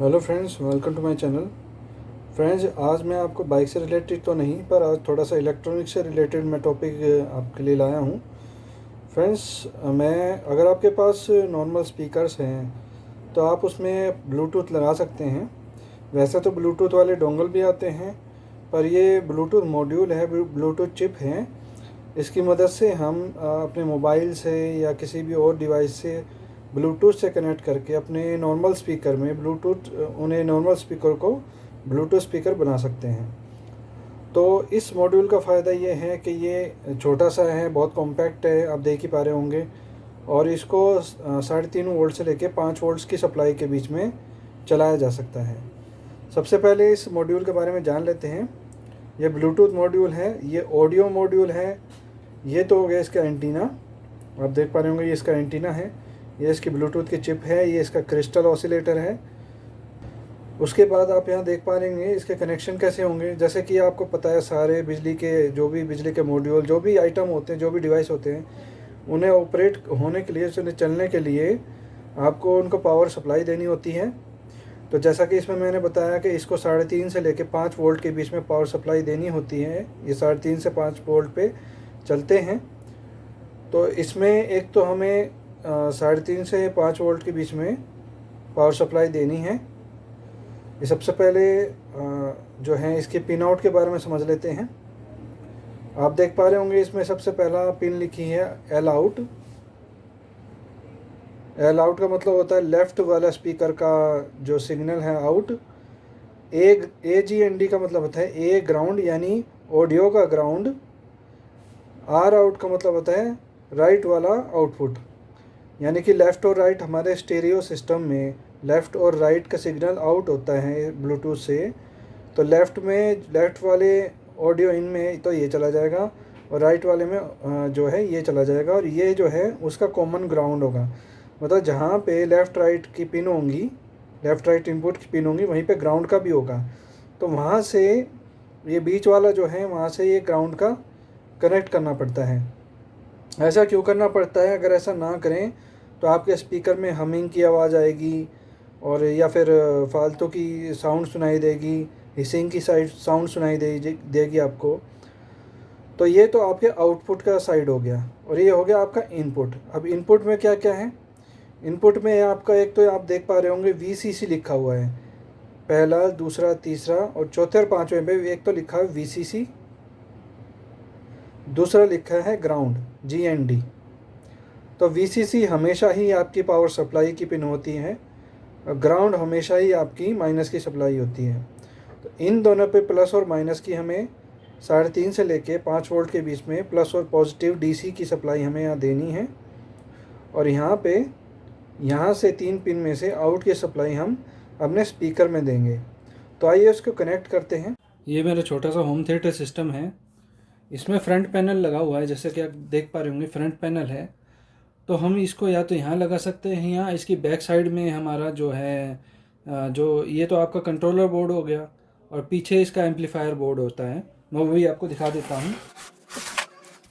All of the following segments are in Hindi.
Hello friends, welcome to my channel. Friends, आज मैं आपको बाइक से रिलेटेड तो नहीं पर आज थोड़ा सा इलेक्ट्रॉनिक से रिलेटेड मैं टॉपिक आपके लिए लाया हूँ। फ्रेंड्स, मैं अगर आपके पास नॉर्मल स्पीकर्स हैं तो आप उसमें ब्लूटूथ लगा सकते हैं। वैसे तो ब्लूटूथ वाले डोंगल भी आते हैं, पर ये ब्लूटूथ मॉड्यूल है, ब्लूटूथ चिप है। इसकी मदद से हम अपने मोबाइल से या किसी भी और डिवाइस से ब्लूटूथ से कनेक्ट करके अपने नॉर्मल स्पीकर में उन्हें नॉर्मल स्पीकर को ब्लूटूथ स्पीकर बना सकते हैं। तो इस मॉड्यूल का फ़ायदा ये है कि ये छोटा सा है, बहुत कॉम्पैक्ट है, आप देख ही पा रहे होंगे। और इसको 3.5 वोल्ट से लेके 5 वोल्ट्स की सप्लाई के बीच में चलाया जा सकता है। सबसे पहले इस मॉड्यूल के बारे में जान लेते हैं। ये ब्लूटूथ मॉड्यूल है, ये ऑडियो मॉड्यूल है। ये तो हो गया इसका एंटीना, आप देख पा रहे होंगे, ये इसका एंटीना है। ये इसकी ब्लूटूथ की चिप है, ये इसका क्रिस्टल ऑसिलेटर है। उसके बाद आप यहाँ देख पा रहे हैं इसके कनेक्शन कैसे होंगे। जैसे कि आपको पता है, सारे बिजली के मॉड्यूल, जो भी आइटम होते हैं, जो भी डिवाइस होते हैं, उन्हें ऑपरेट होने के लिए, उन्हें चलने के लिए आपको उनको पावर सप्लाई देनी होती है। तो जैसा कि इसमें मैंने बताया कि इसको 3.5 से लेकर 5 वोल्ट के बीच में पावर सप्लाई देनी होती है। ये 3.5 से 5 वोल्ट पे चलते हैं। तो इसमें एक तो हमें 3.5 से 5 वोल्ट के बीच में पावर सप्लाई देनी है। ये सबसे पहले जो है इसके पिन आउट के बारे में समझ लेते हैं। आप देख पा रहे होंगे इसमें सबसे पहला पिन लिखी है एल आउट। एल आउट का मतलब होता है लेफ़्ट वाला स्पीकर का जो सिग्नल है आउट। ए जी एन डी का मतलब होता है ए ग्राउंड, यानी ऑडियो का ग्राउंड। आर आउट का मतलब होता है राइट वाला आउटपुट, यानी कि लेफ़्ट और राइट हमारे स्टीरियो सिस्टम में लेफ़्ट और राइट का सिग्नल आउट होता है ब्लूटूथ से। तो लेफ़्ट वाले ऑडियो इन में तो ये चला जाएगा और राइट वाले में जो है ये चला जाएगा, और ये जो है उसका कॉमन ग्राउंड होगा। मतलब जहाँ पे लेफ़्ट राइट की पिन होंगी, लेफ़्ट राइट इनपुट की पिन होंगी, वहीं पे ग्राउंड का भी होगा। तो वहाँ से ये बीच वाला जो है, वहाँ से ये ग्राउंड का कनेक्ट करना पड़ता है। ऐसा क्यों करना पड़ता है? अगर ऐसा ना करें तो आपके स्पीकर में हमिंग की आवाज़ आएगी, और या फिर फालतू की साउंड सुनाई देगी, हिसिंग की साउंड सुनाई देगी आपको। तो ये तो आपके आउटपुट का साइड हो गया, और ये हो गया आपका इनपुट। अब इनपुट में क्या क्या है? इनपुट में आपका एक तो आप देख पा रहे होंगे VCC लिखा हुआ है, पहला, दूसरा, तीसरा और चौथे और पाँचवें पे एक तो लिखा है VCC, दूसरा लिखा है ग्राउंड, GND। तो VCC हमेशा ही आपकी पावर सप्लाई की पिन होती है, और ग्राउंड हमेशा ही आपकी माइनस की सप्लाई होती है। तो इन दोनों पे प्लस और माइनस की हमें 3.5 से लेके 5 वोल्ट के बीच में प्लस और पॉजिटिव DC की सप्लाई हमें यहाँ देनी है। और यहाँ से 3 पिन में से आउट की सप्लाई हम अपने स्पीकर में देंगे। तो आइए उसको कनेक्ट करते हैं। ये मेरा छोटा सा होम थिएटर सिस्टम है। इसमें फ्रंट पैनल लगा हुआ है, जैसे कि आप देख पा रहे होंगे फ्रंट पैनल है। तो हम इसको या तो यहाँ लगा सकते हैं, या इसकी बैक साइड में हमारा जो है जो ये तो आपका कंट्रोलर बोर्ड हो गया, और पीछे इसका एम्पलीफायर बोर्ड होता है। मैं वो भी आपको दिखा देता हूँ।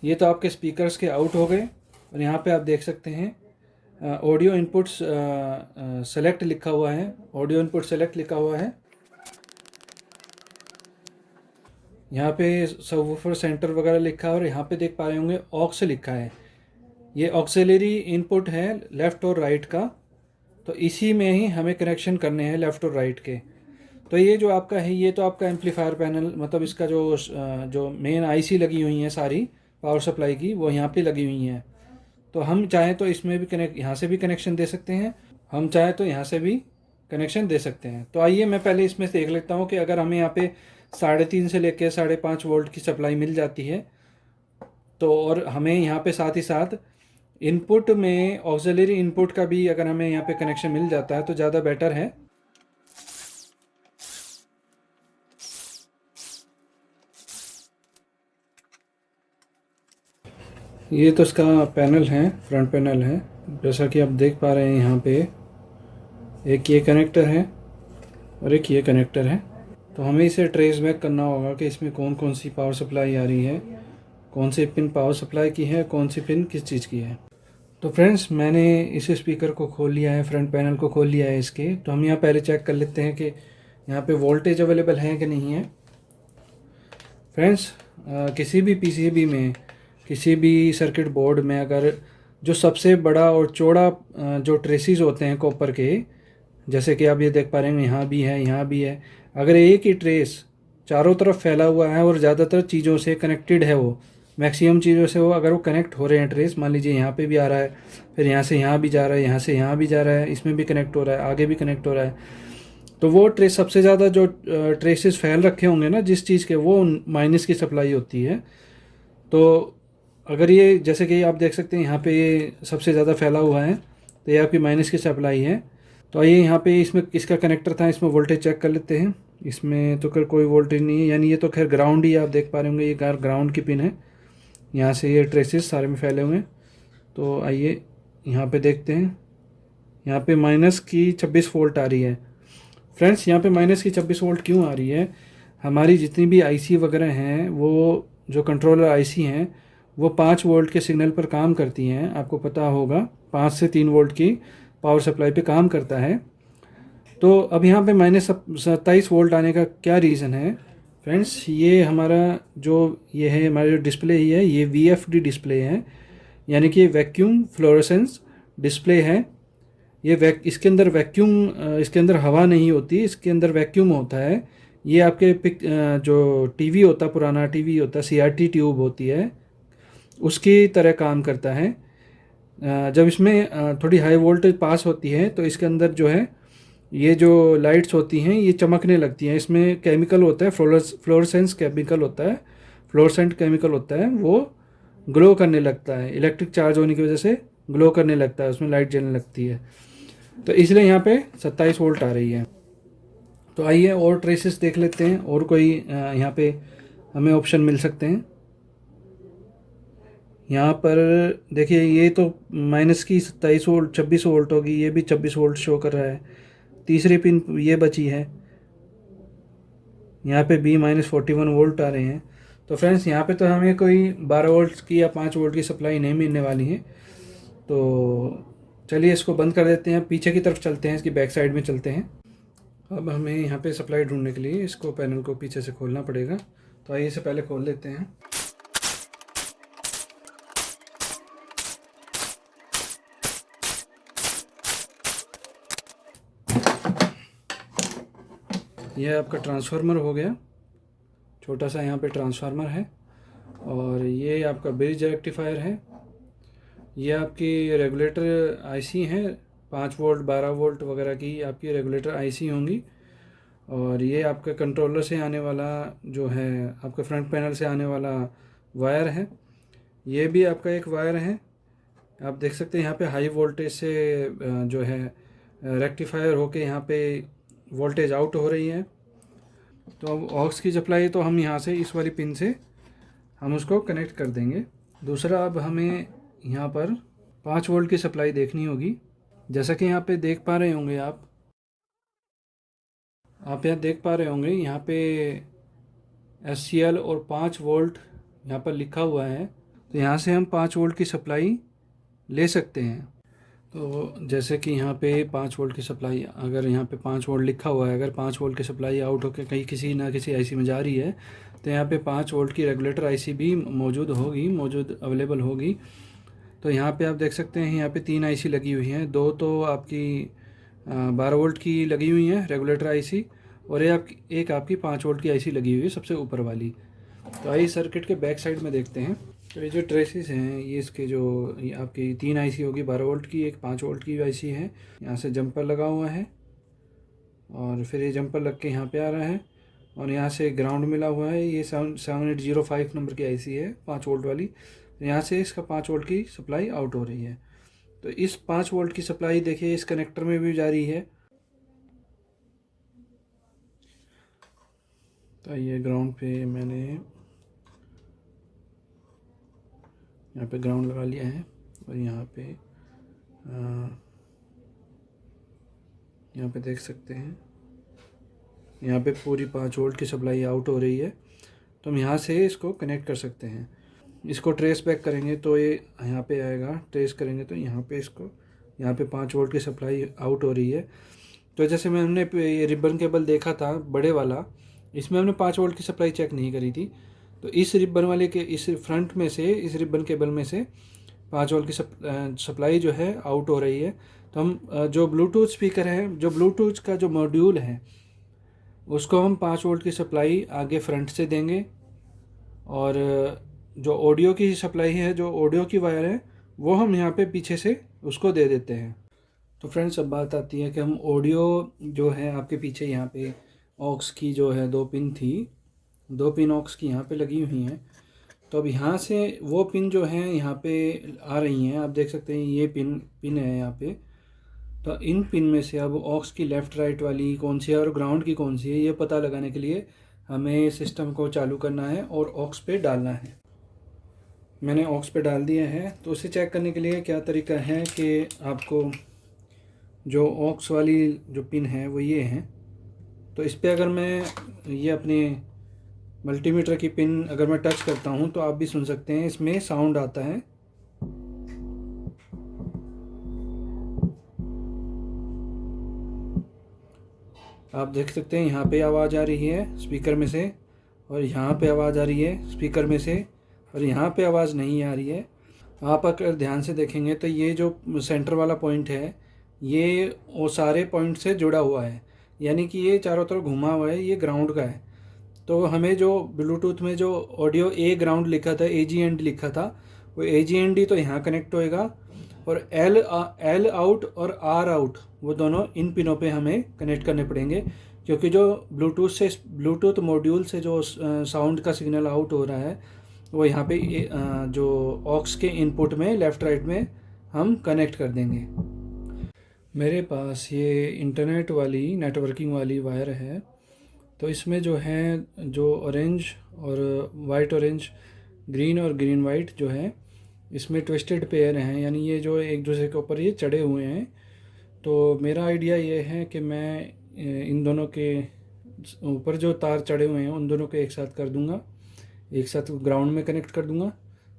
ये तो आपके स्पीकर्स के आउट हो गए, और यहाँ पे आप देख सकते हैं ऑडियो इनपुट्स सेलेक्ट लिखा हुआ है, ऑडियो इनपुट सेलेक्ट लिखा हुआ है। यहाँ पे सबवूफर सेंटर वगैरह लिखा है, और यहाँ पे देख पा रहे होंगे ऑक्स लिखा है। ये ऑक्सिलरी इनपुट है लेफ़्ट और राइट का, तो इसी में ही हमें कनेक्शन करने हैं लेफ़्ट और राइट के। तो ये जो आपका है, ये तो आपका एम्पलीफायर पैनल, मतलब इसका जो मेन IC लगी हुई हैं सारी पावर सप्लाई की, वो यहाँ पे लगी हुई हैं। तो हम चाहें तो इसमें भी यहाँ से भी कनेक्शन दे सकते हैं, हम चाहें तो यहाँ से भी कनेक्शन दे सकते हैं। तो आइए मैं पहले इसमें देख लेता हूँ कि अगर हमें यहाँ पे 3.5 से लेकर 5.5 वोल्ट की सप्लाई मिल जाती है तो, और हमें यहाँ पे साथ ही साथ इनपुट में ऑक्सिलरी इनपुट का भी अगर हमें यहाँ पे कनेक्शन मिल जाता है तो ज़्यादा बेटर है। ये तो इसका पैनल है, फ्रंट पैनल है, जैसा कि आप देख पा रहे हैं। यहाँ पे एक ये कनेक्टर है और एक ये कनेक्टर है। तो हमें इसे ट्रेस बैक करना होगा कि इसमें कौन कौन सी पावर सप्लाई आ रही है, कौन सी पिन पावर सप्लाई की है, कौन सी पिन किस चीज़ की है। तो फ्रेंड्स मैंने इस स्पीकर को खोल लिया है, फ्रंट पैनल को खोल लिया है इसके। तो हम यहाँ पहले चेक कर लेते हैं कि यहाँ पे वोल्टेज अवेलेबल है कि नहीं है। फ्रेंड्स किसी भी पीसीबी में, किसी भी सर्किट बोर्ड में अगर जो सबसे बड़ा और चौड़ा जो ट्रेसिस होते हैं कॉपर के, जैसे कि आप ये देख पा रहे हैं यहाँ भी है, यहाँ भी है, अगर एक ही ट्रेस चारों तरफ फैला हुआ है और ज़्यादातर चीज़ों से कनेक्टेड है, वो मैक्सिमम चीज़ों से वो अगर वो कनेक्ट हो रहे हैं ट्रेस, मान लीजिए यहाँ पे भी आ रहा है, फिर यहाँ से यहाँ भी जा रहा है, यहाँ से यहाँ भी जा रहा है, इसमें भी कनेक्ट हो रहा है, आगे भी कनेक्ट हो रहा है, तो वो ट्रेस सबसे ज़्यादा जो ट्रेसेस फैल रखे होंगे ना जिस चीज़ के, वो माइनस की सप्लाई होती है। तो अगर ये जैसे कि आप देख सकते हैं यहाँ पे ये सबसे ज़्यादा फैला हुआ है, तो ये आपकी माइनस की सप्लाई है। तो आइए यहाँ पे इसमें किसका कनेक्टर था, इसमें वोल्टेज चेक कर लेते हैं। इसमें तो खैर कोई वोल्टेज नहीं है, यानी ये तो खैर ग्राउंड ही, आप देख पा रहे होंगे ये ग्राउंड की पिन है, यहाँ से ये ट्रेसेस सारे में फैले हुए हैं। तो आइए यहाँ पे देखते हैं, यहाँ पे माइनस की 26 वोल्ट आ रही है। फ्रेंड्स यहाँ पे माइनस की 26 वोल्ट क्यों आ रही है? हमारी जितनी भी आईसी वगैरह हैं, वो जो कंट्रोलर आईसी हैं, वो 5 वोल्ट के सिग्नल पर काम करती हैं, आपको पता होगा 5 से 3 वोल्ट की पावर सप्लाई पे काम करता है। तो अब यहाँ पे -27 वोल्ट आने का क्या रीज़न है? फ्रेंड्स ये हमारा जो ये है, हमारा जो डिस्प्ले ही है, ये VFD डिस्प्ले है, यानी कि वैक्यूम फ्लोरेसेंस डिस्प्ले है। ये इसके अंदर वैक्यूम, इसके अंदर हवा नहीं होती, इसके अंदर वैक्यूम होता है। ये आपके जो टीवी होता, पुराना टीवी होता, CRT ट्यूब होती है, उसकी तरह काम करता है। जब इसमें थोड़ी हाई वोल्टेज पास होती है तो इसके अंदर जो है ये जो लाइट्स होती हैं ये चमकने लगती हैं। इसमें केमिकल होता है, फ्लोरेसेंस केमिकल होता है, फ्लोरेसेंट केमिकल होता है, वो ग्लो करने लगता है, इलेक्ट्रिक चार्ज होने की वजह से ग्लो करने लगता है, उसमें लाइट जलने लगती है। तो इसलिए यहाँ पे 27 वोल्ट आ रही है। तो आइए और ट्रेसेस देख लेते हैं, और कोई यहाँ पे हमें ऑप्शन मिल सकते हैं। यहाँ पर देखिए ये तो माइनस की 27 वोल्ट 26 वोल्ट होगी, ये भी 26 वोल्ट शो कर रहा है। तीसरी पिन ये बची है, यहाँ पे भी -41 वोल्ट आ रहे हैं। तो फ्रेंड्स यहाँ पे तो हमें कोई 12 वोल्ट की या 5 वोल्ट की सप्लाई नहीं मिलने वाली है। तो चलिए इसको बंद कर देते हैं, पीछे की तरफ चलते हैं, इसकी बैक साइड में चलते हैं। अब हमें यहाँ पे सप्लाई ढूंढने के लिए इसको पैनल को पीछे से खोलना पड़ेगा। तो आइए इसे पहले खोल लेते हैं। यह आपका ट्रांसफार्मर हो गया, छोटा सा यहाँ पे ट्रांसफार्मर है, और ये आपका ब्रिज रेक्टिफायर है। ये आपकी रेगुलेटर आईसी हैं, 5 वोल्ट 12 वोल्ट वगैरह की आपकी रेगुलेटर आईसी होंगी। और ये आपका कंट्रोलर से आने वाला जो है, आपके फ्रंट पैनल से आने वाला वायर है, ये भी आपका एक वायर है। आप देख सकते हैं यहाँ पे हाई वोल्टेज से जो है रेक्टिफायर होके यहाँ पे वोल्टेज आउट हो रही है। तो अब ऑक्स की सप्लाई तो हम यहाँ से इस वाली पिन से हम उसको कनेक्ट कर देंगे। दूसरा, अब हमें यहाँ पर 5 वोल्ट की सप्लाई देखनी होगी। जैसा कि यहाँ पे देख पा रहे होंगे आप यहाँ देख पा रहे होंगे, यहाँ पे SCL और 5 वोल्ट यहाँ पर लिखा हुआ है। तो यहाँ से हम 5 वोल्ट की सप्लाई ले सकते हैं। तो जैसे कि यहाँ पे 5 वोल्ट की सप्लाई, अगर यहाँ पे 5 वोल्ट लिखा हुआ है, अगर 5 वोल्ट की सप्लाई आउट होकर कहीं किसी ना किसी आईसी में जा रही है, तो यहाँ पे 5 वोल्ट की रेगुलेटर आईसी भी मौजूद अवेलेबल होगी। तो यहाँ पे आप देख सकते हैं, यहाँ पे 3 आईसी लगी हुई हैं, 2 तो आपकी 12 वोल्ट की लगी हुई हैं रेगुलेटर आईसी, और एक आपकी 5 वोल्ट की आईसी लगी हुई है सबसे ऊपर वाली। तो आइए सर्किट के बैक साइड में देखते हैं। तो ये जो ट्रेसेस हैं, ये इसके जो ये आपकी 3 आईसी होगी, 12 वोल्ट की, एक 5 वोल्ट की आईसी है। यहाँ से जंपर लगा हुआ है, और फिर ये जंपर लग के यहाँ पे आ रहा है, और यहाँ से ग्राउंड मिला हुआ है। ये 7805 नंबर की आईसी है, 5 वोल्ट वाली। यहाँ से इसका 5 वोल्ट की सप्लाई आउट हो रही है। तो इस 5 वोल्ट की सप्लाई देखिए इस कनेक्टर में भी जा रही है। तो ये ग्राउंड पे मैंने यहाँ पे ग्राउंड लगा लिया है, और यहाँ पे देख सकते हैं, यहाँ पे पूरी 5 वोल्ट की सप्लाई आउट हो रही है। तो हम यहाँ से इसको कनेक्ट कर सकते हैं। इसको ट्रेस बैक करेंगे तो ये यहाँ पे आएगा, ट्रेस करेंगे तो यहाँ पे इसको, यहाँ पे 5 वोल्ट की सप्लाई आउट हो रही है। तो जैसे हमने ये रिबन केबल देखा था बड़े वाला, इसमें हमने 5 वोल्ट की सप्लाई चेक नहीं करी थी। तो इस रिबन वाले के इस फ्रंट में से, इस रिबन केबल में से 5 वोल्ट की सप्लाई जो है आउट हो रही है। तो हम जो ब्लूटूथ स्पीकर है, जो ब्लूटूथ का जो मॉड्यूल है, उसको हम 5 वोल्ट की सप्लाई आगे फ्रंट से देंगे, और जो ऑडियो की सप्लाई है, जो ऑडियो की वायर है, वो हम यहाँ पे पीछे से उसको दे देते हैं। तो फ्रेंड्स, अब बात आती है कि हम ऑडियो जो है आपके पीछे यहाँ पे ऑक्स की जो है 2 पिन थी, 2 पिन ऑक्स की यहाँ पे लगी हुई हैं। तो अब यहाँ से वो पिन जो है यहाँ पे आ रही हैं, आप देख सकते हैं ये पिन है यहाँ पे। तो इन पिन में से अब ऑक्स की लेफ़्ट राइट वाली कौन सी है और ग्राउंड की कौन सी है, ये पता लगाने के लिए हमें सिस्टम को चालू करना है और ऑक्स पे डालना है। मैंने ऑक्स पे डाल दिया है। तो उसे चेक करने के लिए क्या तरीका है कि आपको जो ऑक्स वाली जो पिन है वो ये है। तो इस पर अगर मैं ये अपने मल्टीमीटर की पिन अगर मैं टच करता हूँ तो आप भी सुन सकते हैं, इसमें साउंड आता है। आप देख सकते हैं यहाँ पे आवाज़ आ रही है स्पीकर में से, और यहाँ पे आवाज़ आ रही है स्पीकर में से, और यहाँ पे आवाज़ नहीं आ रही है। आप अगर ध्यान से देखेंगे तो ये जो सेंटर वाला पॉइंट है, ये वो सारे पॉइंट से जुड़ा हुआ है, यानी कि ये चारों तरफ घुमा हुआ है, ये ग्राउंड का है। तो हमें जो ब्लूटूथ में जो ऑडियो ए ग्राउंड लिखा था, AGND लिखा था, वो AGND तो यहाँ कनेक्ट होएगा, और L आउट और R आउट वो दोनों इन पिनों पे हमें कनेक्ट करने पड़ेंगे, क्योंकि जो ब्लूटूथ मॉड्यूल से जो साउंड का सिग्नल आउट हो रहा है वो यहाँ पे जो ऑक्स के इनपुट में लेफ़्ट राइट में हम कनेक्ट कर देंगे। मेरे पास ये इंटरनेट वाली नेटवर्किंग वाली वायर है। तो इसमें जो है, जो ऑरेंज और वाइट ऑरेंज, ग्रीन और ग्रीन वाइट जो है, इसमें ट्विस्टेड पेयर हैं, यानी ये जो एक दूसरे के ऊपर ये चढ़े हुए हैं। तो मेरा आइडिया ये है कि मैं इन दोनों के ऊपर जो तार चढ़े हुए हैं उन दोनों को एक साथ कर दूंगा, एक साथ ग्राउंड में कनेक्ट कर दूंगा,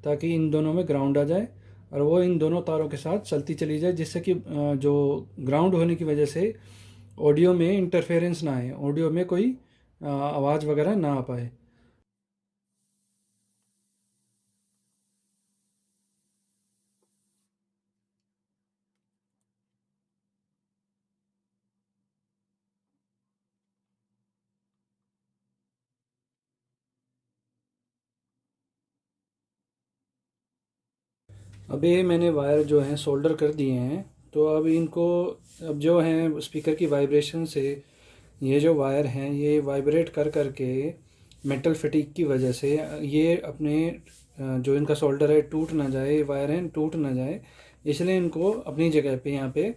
ताकि इन दोनों में ग्राउंड आ जाए और वो इन दोनों तारों के साथ चलती चली जाए, जिससे कि जो ग्राउंड होने की वजह से ऑडियो में इंटरफेरेंस ना आए, ऑडियो में कोई आवाज़ वगैरह ना आ पाए। अब ये मैंने वायर जो है सोल्डर कर दिए हैं। तो अब इनको, अब जो है स्पीकर की वाइब्रेशन से ये जो वायर हैं ये वाइब्रेट कर करके मेटल फटीक की वजह से ये अपने जो इनका सोल्डर है टूट ना जाए, वायर है टूट ना जाए, इसलिए इनको अपनी जगह पे यहाँ पे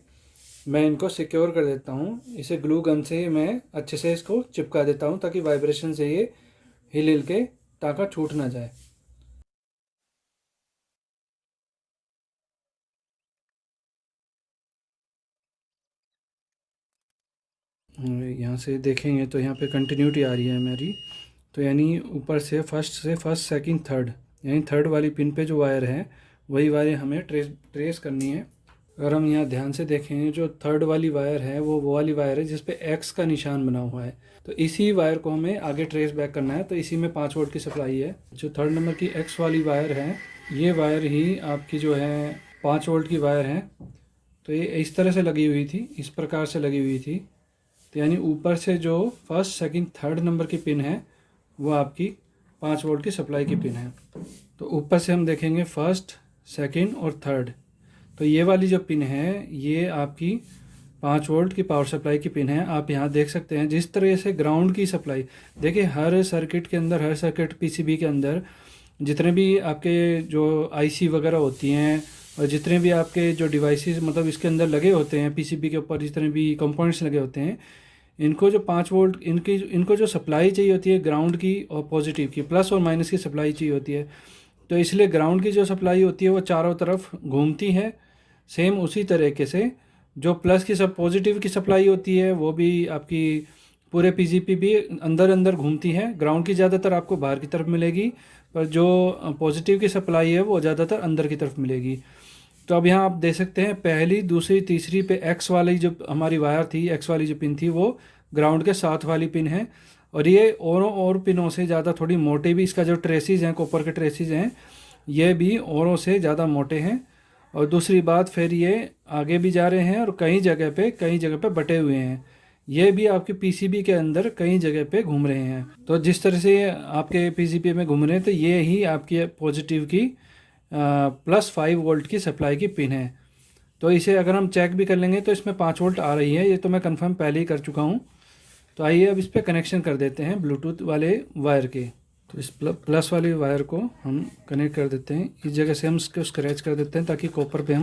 मैं इनको सिक्योर कर देता हूँ। इसे ग्लू गन से मैं अच्छे से इसको चिपका देता हूँ, ताकि वाइब्रेशन से ये हिल हिल के टाँका छूट ना जाए। यहाँ से देखेंगे तो यहाँ पे कंटिन्यूटी आ रही है मेरी। तो यानी ऊपर से फर्स्ट सेकंड थर्ड, यानी थर्ड वाली पिन पे जो वायर है वही वायर हमें ट्रेस करनी है। अगर हम यहाँ ध्यान से देखें, जो थर्ड वाली वायर है वो वाली वायर है जिस पे एक्स का निशान बना हुआ है। तो इसी वायर को हमें आगे ट्रेस बैक करना है। तो इसी में 5 वोल्ट की सप्लाई है। जो थर्ड नंबर की एक्स वाली वायर है, ये वायर ही आपकी जो है 5 वोल्ट की वायर है। तो ये इस तरह से लगी हुई थी, इस प्रकार से लगी हुई थी। तो यानी ऊपर से जो फर्स्ट सेकंड थर्ड नंबर की पिन है वो आपकी 5 वोल्ट की सप्लाई की पिन है। तो ऊपर से हम देखेंगे फर्स्ट, सेकंड और थर्ड। तो ये वाली जो पिन है ये आपकी 5 वोल्ट की पावर सप्लाई की पिन है। आप यहाँ देख सकते हैं जिस तरह से ग्राउंड की सप्लाई, देखिए हर सर्किट के अंदर, हर सर्किट पीसीबी के अंदर जितने भी आपके जो आईसी वगैरह होती हैं और जितने भी आपके जो डिवाइसेस मतलब इसके अंदर लगे होते हैं, पीसीबी के ऊपर जितने भी कंपोनेंट्स लगे होते हैं, इनको जो 5 वोल्ट इनको जो सप्लाई चाहिए होती है ग्राउंड की और पॉजिटिव की, प्लस और माइनस की सप्लाई चाहिए होती है। तो इसलिए ग्राउंड की जो सप्लाई होती है वो चारों तरफ घूमती है। सेम उसी तरीके से जो प्लस की सब पॉजिटिव की सप्लाई होती है वो भी आपकी पूरे पीसीबी भी अंदर अंदर घूमती है। ग्राउंड की ज़्यादातर आपको बाहर की तरफ मिलेगी, पर जो पॉजिटिव की सप्लाई है वो ज़्यादातर अंदर की तरफ मिलेगी। तो अब यहाँ आप देख सकते हैं पहली, दूसरी, तीसरी पे एक्स वाली जो हमारी वायर थी, एक्स वाली जो पिन थी वो ग्राउंड के साथ वाली पिन है। और ये और पिनों से ज़्यादा थोड़ी मोटे भी, इसका जो ट्रेसिस हैं, कॉपर के ट्रेसिस हैं, ये भी औरों से ज़्यादा मोटे हैं। और दूसरी बात, फिर ये आगे भी जा रहे हैं और कई जगह पे बटे हुए हैं। ये भी आपके पीसीबी के अंदर कई जगह पे घूम रहे हैं। तो जिस तरह से आपके पीसीबी में घूम रहे हैं, तो ये ही आपकी पॉजिटिव की +5 वोल्ट की सप्लाई की पिन है। तो इसे अगर हम चेक भी कर लेंगे तो इसमें 5 वोल्ट आ रही है, ये तो मैं कंफर्म पहले ही कर चुका हूँ। तो आइए अब इस पर कनेक्शन कर देते हैं ब्लूटूथ वाले वायर के। तो इस प्लस वाली वायर को हम कनेक्ट कर देते हैं। इस जगह से हम इसको स्क्रैच कर देते हैं ताकि कॉपर पे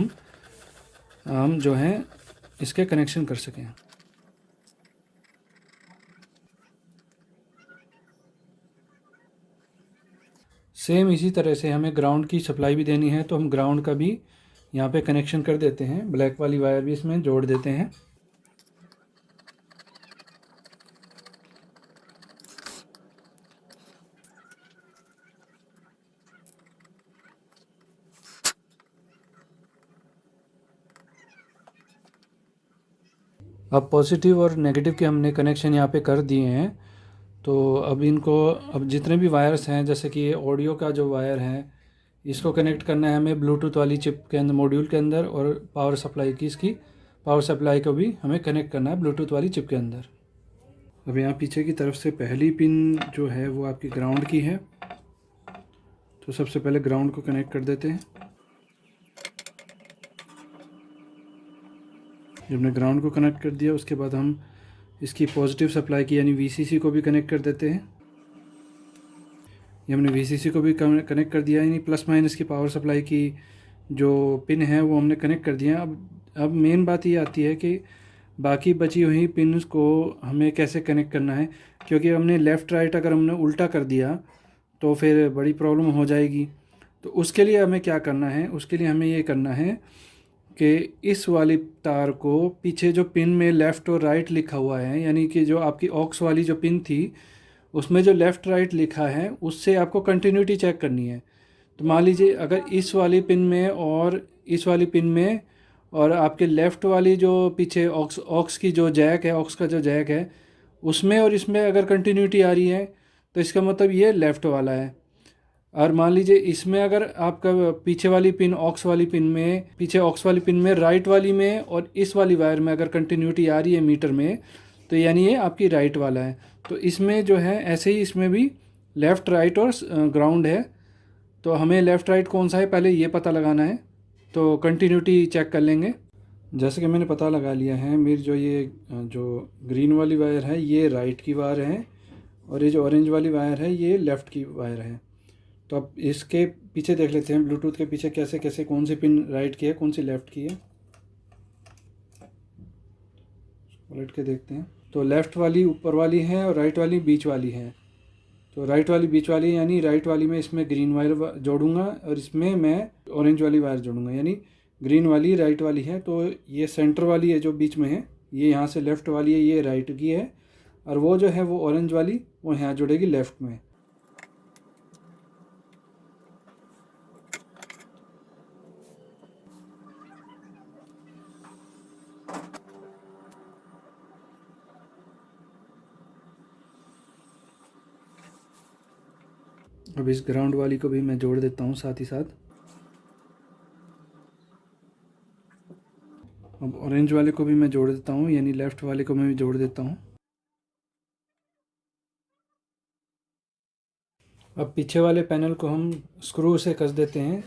हम जो है इसके कनेक्शन कर सकें। सेम इसी तरह से हमें ग्राउंड की सप्लाई भी देनी है, तो हम ग्राउंड का भी यहाँ पे कनेक्शन कर देते हैं। ब्लैक वाली वायर भी इसमें जोड़ देते हैं। अब पॉजिटिव और नेगेटिव के हमने कनेक्शन यहाँ पे कर दिए हैं। तो अब इनको, अब जितने भी वायर्स हैं, जैसे कि ये ऑडियो का जो वायर है, इसको कनेक्ट करना है हमें ब्लूटूथ वाली चिप के अंदर, मॉड्यूल के अंदर। और पावर सप्लाई की, इसकी पावर सप्लाई को भी हमें कनेक्ट करना है ब्लूटूथ वाली चिप के अंदर। अब यहाँ पीछे की तरफ से पहली पिन जो है वो आपकी ग्राउंड की है। तो सबसे पहले ग्राउंड को कनेक्ट कर देते हैं। जब हमने ग्राउंड को कनेक्ट कर दिया, उसके बाद हम इसकी पॉजिटिव सप्लाई की यानी वीसीसी को भी कनेक्ट कर देते हैं। ये हमने वीसीसी को भी कनेक्ट कर दिया, यानी प्लस माइनस की पावर सप्लाई की जो पिन है वो हमने कनेक्ट कर दिया। अब मेन बात ये आती है कि बाकी बची हुई पिन्स को हमें कैसे कनेक्ट करना है, क्योंकि हमने लेफ़्ट राइट अगर हमने उल्टा कर दिया तो फिर बड़ी प्रॉब्लम हो जाएगी। तो उसके लिए हमें क्या करना है, उसके लिए हमें ये करना है कि इस वाली तार को पीछे जो पिन में लेफ़्ट और राइट लिखा हुआ है, यानी कि जो आपकी ऑक्स वाली जो पिन थी उसमें जो लेफ़्ट राइट लिखा है उससे आपको कंटिन्यूटी चेक करनी है। तो मान लीजिए अगर इस वाली पिन में और इस वाली पिन में और आपके लेफ़्ट वाली जो पीछे ऑक्स की जो जैक है, ऑक्स का जो जैक है, उसमें और इसमें अगर कंटिन्यूटी आ रही है तो इसका मतलब ये लेफ़्ट वाला है। और मान लीजिए इसमें अगर आपका पीछे वाली पिन, ऑक्स वाली पिन में, पीछे ऑक्स वाली पिन में राइट वाली में और इस वाली वायर में अगर कंटिन्यूटी आ रही है मीटर में, तो यानी ये आपकी राइट वाला है। तो इसमें जो है ऐसे ही इसमें भी लेफ़्ट, राइट और ग्राउंड है। तो हमें लेफ़्ट राइट कौन सा है पहले ये पता लगाना है। तो कंटिन्यूटी चेक कर लेंगे। जैसे कि मैंने पता लगा लिया है, मेरी जो ये जो ग्रीन वाली वायर है ये राइट की वायर है, और ये जो ऑरेंज वाली वायर है ये लेफ़्ट की वायर है। तो अब इसके पीछे देख लेते हैं ब्लूटूथ के पीछे कैसे कैसे कौन सी पिन राइट की है, कौन सी लेफ़्ट की है। पलट के देखते हैं। तो लेफ़्ट वाली ऊपर वाली है और राइट वाली बीच वाली है। तो राइट वाली बीच वाली, यानी राइट वाली में इसमें ग्रीन वायर जोड़ूंगा और इसमें मैं ऑरेंज वाली वायर जोड़ूंगा, यानी ग्रीन वाली राइट वाली है। तो ये सेंटर वाली है जो बीच में है, ये यहाँ से लेफ़्ट वाली है, ये राइट की है। और वो जो है वो ऑरेंज वाली वो यहाँ जुड़ेगी लेफ़्ट में। अब इस ग्राउंड वाली को भी मैं जोड़ देता हूँ साथ ही साथ। अब ऑरेंज वाले को भी मैं जोड़ देता हूँ, यानी लेफ़्ट वाले को मैं भी जोड़ देता हूँ। अब पीछे वाले पैनल को हम स्क्रू से कस देते हैं।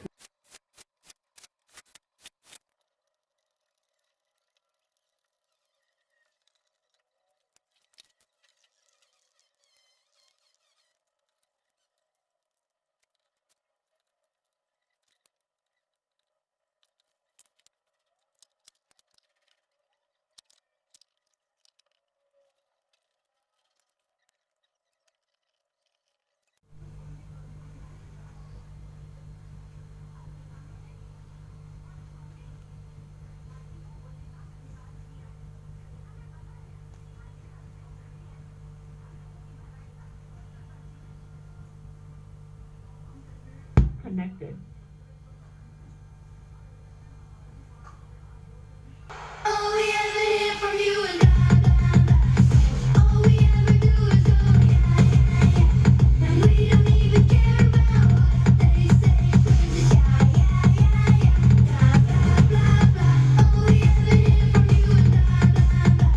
connected. All we ever hear from you and blah, blah, blah. All we ever do is go, yeah, yeah, yeah. And we don't even care about what they say. 'Cause it's yeah, yeah, yeah, yeah. Blah, blah, blah, blah. All we ever hear from you and blah, blah, blah.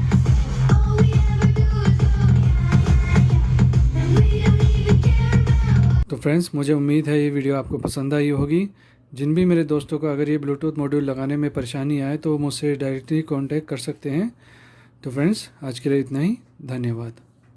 All we ever do is go, yeah, yeah, yeah. And we don't even care about. तो फ्रेंड्स, मुझे उम्मीद है ये वीडियो आपको पसंद आई होगी। जिन भी मेरे दोस्तों को अगर ये ब्लूटूथ मॉड्यूल लगाने में परेशानी आए तो मुझसे डायरेक्टली कांटेक्ट कर सकते हैं। तो फ्रेंड्स, आज के लिए इतना ही। धन्यवाद।